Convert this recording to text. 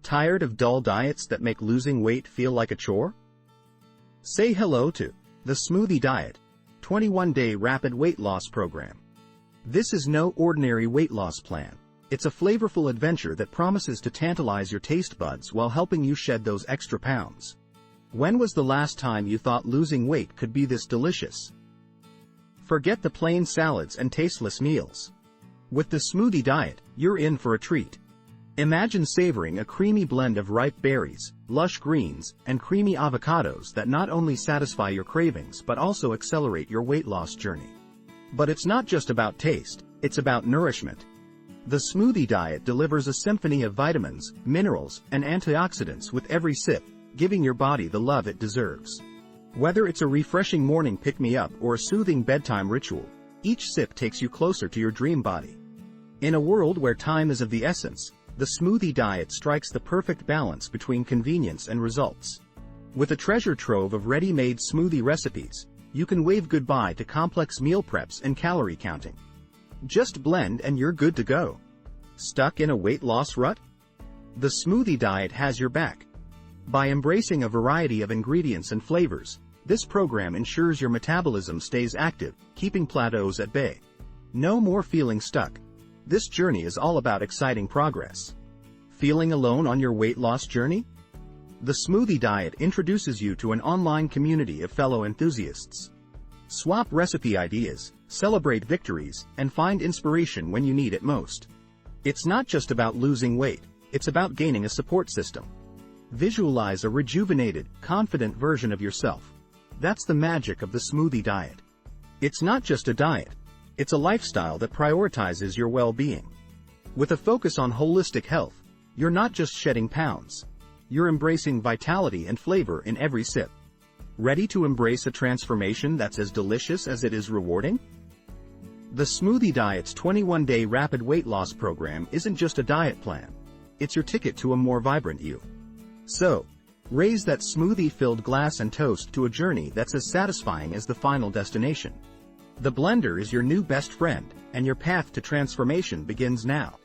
Tired of dull diets that make losing weight feel like a chore? Say hello to the Smoothie Diet, 21-day rapid weight loss program. This is no ordinary weight loss plan. It's a flavorful adventure that promises to tantalize your taste buds while helping you shed those extra pounds. When was the last time you thought losing weight could be this delicious? Forget the plain salads and tasteless meals. With the Smoothie Diet, you're in for a treat. Imagine savoring a creamy blend of ripe berries, lush greens, and creamy avocados that not only satisfy your cravings but also accelerate your weight loss journey. But it's not just about taste, it's about nourishment. The Smoothie Diet delivers a symphony of vitamins, minerals, and antioxidants with every sip, giving your body the love it deserves. Whether it's a refreshing morning pick-me-up or a soothing bedtime ritual, each sip takes you closer to your dream body. In a world where time is of the essence, the Smoothie Diet strikes the perfect balance between convenience and results. With a treasure trove of ready-made smoothie recipes, you can wave goodbye to complex meal preps and calorie counting. Just blend and you're good to go. Stuck in a weight loss rut? The Smoothie Diet has your back. By embracing a variety of ingredients and flavors, this program ensures your metabolism stays active, keeping plateaus at bay. No more feeling stuck. This journey is all about exciting progress. Feeling alone on your weight loss journey? The Smoothie Diet introduces you to an online community of fellow enthusiasts. Swap recipe ideas, celebrate victories, and find inspiration when you need it most. It's not just about losing weight, it's about gaining a support system. Visualize a rejuvenated, confident version of yourself. That's the magic of the Smoothie Diet. It's not just a diet, it's a lifestyle that prioritizes your well-being. With a focus on holistic health, you're not just shedding pounds, you're embracing vitality and flavor in every sip. Ready to embrace a transformation that's as delicious as it is rewarding? The Smoothie Diet's 21-day rapid weight loss program isn't just a diet plan. It's your ticket to a more vibrant you. So, raise that smoothie-filled glass and toast to a journey that's as satisfying as the final destination. The blender is your new best friend, and your path to transformation begins now.